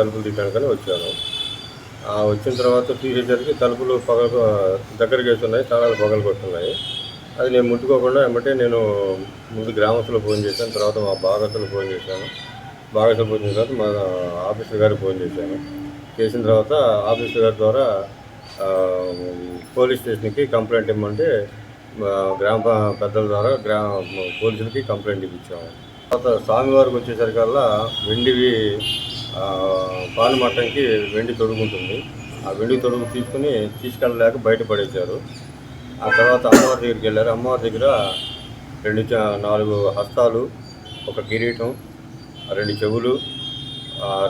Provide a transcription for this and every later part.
తలుపులు తీయడానికని వచ్చాను. వచ్చిన తర్వాత తీసేసరికి తలుపులు దగ్గరికి వేస్తున్నాయి, తాళాలు పగలగొట్టున్నాయి. అది నేను ముట్టుకోకుండా వెంబటే నేను ముందు గ్రామస్తులకు ఫోన్ చేశాను, తర్వాత మా భాగస్తులకు ఫోన్ చేశాను. భాగస్తులకు ఫోన్ చేసిన తర్వాత మా ఆఫీసర్ గారికి ఫోన్ చేసిన తర్వాత ఆఫీసర్ గారి ద్వారా పోలీస్ స్టేషన్కి కంప్లైంట్ ఇవ్వమంటే గ్రామ పెద్దల ద్వారా పోలీసులకి కంప్లైంట్ ఇప్పించాము. తర్వాత స్వామివారికి వచ్చేసరికల్లా వెండివి పానుమట్టంకి వెండి తొడుగుంటుంది. ఆ వెండి తొడుగు తీసుకెళ్ళలేక బయటపడేశారు. ఆ తర్వాత అమ్మవారి దగ్గరికి వెళ్ళారు. అమ్మవారి దగ్గర 4 హస్తాలు, ఒక కిరీటం, 2 చెవులు,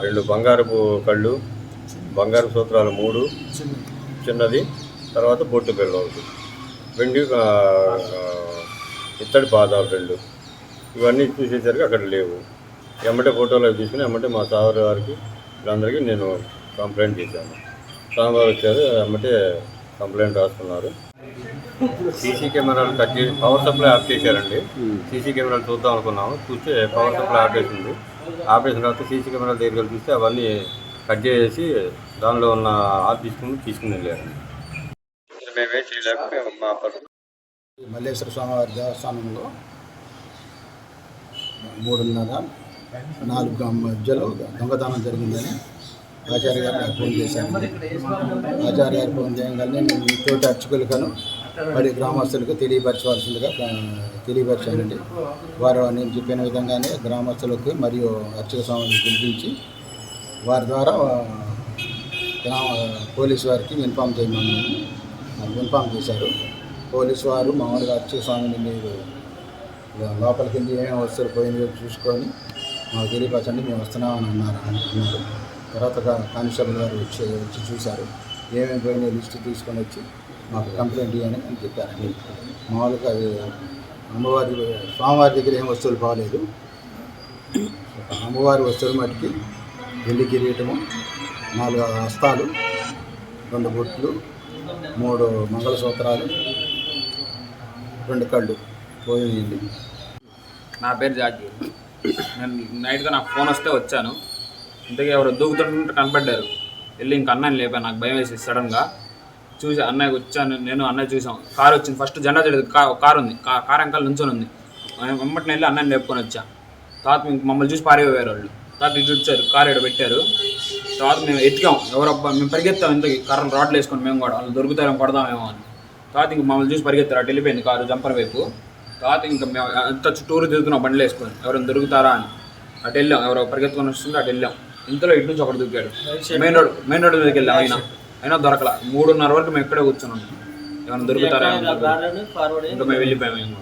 2 బంగారపు కళ్ళు, బంగారపు సూత్రాలు 3, చిన్నది, తర్వాత బొట్టు బిళ్ళ ఒకటి, వెండి ఇత్తడి పాదాలు 2. ఇవన్నీ చూసేసరికి అక్కడ లేవు. ఎమ్మటే ఫోటోలు తీసుకుని ఎమ్మటే మా సార్ గారికి వీళ్ళందరికీ నేను కంప్లైంట్ చేశాను. స్వామివారు వచ్చారు, ఎమ్మటే కంప్లైంట్ రాసుకున్నారు. సీసీ కెమెరాలు కట్ చేసి పవర్ సప్లై ఆఫ్ చేశారండి. సీసీ కెమెరాలు చూద్దాం అనుకున్నాము. చూస్తే పవర్ సప్లై ఆఫ్ చేసింది. ఆఫ్ చేసిన తర్వాత సీసీ కెమెరాల దగ్గరికి చూస్తే అవన్నీ కట్ చేసి దానిలో ఉన్న ఆఫ్ తీసుకుని వెళ్ళారు. మేమే చేయలేక మా మల్లేశ్వర స్వామివారి దేవస్థానంలో 3:30-4 మధ్యలో దొంగతనం జరిగిందని ఆచార్య గారు నాకు ఫోన్ చేశాను. ఆచార్య గారు ఫోన్ చేయగానే నేను తోటి అర్చకులకను మరి గ్రామస్తులకు తెలియపరిచానండి. వారు నేను చెప్పిన విధంగానే గ్రామస్తులకు మరియు అర్చక స్వామిని పిలిపించి వారి ద్వారా పోలీసు వారికి ఇన్ఫామ్ చేశారు. పోలీసు వారు మామూలుగా అర్చక స్వామిని మీరు లోపలికి వెళ్ళి ఏమేమి వస్తువులు పోయిందో చూసుకొని మాకు తెలియపరచండి, మేము వస్తున్నామని అన్నారు. తర్వాత కానిస్టేబుల్ గారు వచ్చి చూశారు. ఏమేమి పోయినా లిస్టు తీసుకొని వచ్చి మాకు కంప్లైంట్ ఇవ్వని అని చెప్పారండి. మామూలుగా అది స్వామివారి దగ్గర ఏం వస్తువులు బాగలేదు. అమ్మవారి వస్తువులు మట్టికి వెండి కిరీటము, 4 హస్తాలు, 2 బొట్లు, 3 మంగళసూత్రాలు, 2 కళ్ళు పోయింది. నా పేరు జాకీ. నేను నైట్గా నాకు ఫోన్ వస్తే వచ్చాను. ఇంతకీ ఎవరు దూకుతుంటే కనపడ్డారు. వెళ్ళి ఇంక అన్నయ్యని లేపాను. నాకు భయం వేసి సడన్గా చూసి అన్నయ్యకి వచ్చాను. నేను అన్నయ్య చూసాం. కారు వచ్చింది. ఫస్ట్ జెండా చెడు కారు ఉంది. కారు అంకాల నుంచొని ఉంది. వెంబటిని వెళ్ళి అన్నయ్యని లేపుకొని వచ్చా. తర్వాత మమ్మల్ని చూసి పారిపోయారు వాళ్ళు. తర్వాత ఇటు వచ్చారు, కారు ఇక్కడ పెట్టారు. తర్వాత మేము ఎత్తికాం. ఎవరబ్బా మేము పరిగెత్తాం. ఇంతకీ కర్రలు రాడ్లు వేసుకొని మేము కూడా వాళ్ళు దొరుకుతారేమో కొడదామేమో అని. తర్వాత ఇంక మమ్మల్ని చూసి పరిగెత్తారు. అటు వెళ్ళిపోయింది కారు జంపర్ వైపు. తర్వాత ఇంకా మేము అంత చుట్టూరు తిరుగుతున్నాం బండ్లు వేసుకొని ఎవరైనా దొరుకుతారా అని. అటు వెళ్ళాం. ఎవరో పరిగెత్తుకొని వస్తుంటే అటు వెళ్ళాం. ఇంతలో ఇటు నుంచి ఒకటి దొరికాడు. మెయిన్ రోడ్ మీదకి వెళ్ళాం. అయినా దొరకలా. 3:30 వరకు మేము ఇక్కడే కూర్చున్నాం. ఏమైనా దొరుకుతారా ఇంకా మేము వెళ్ళిపోయాము.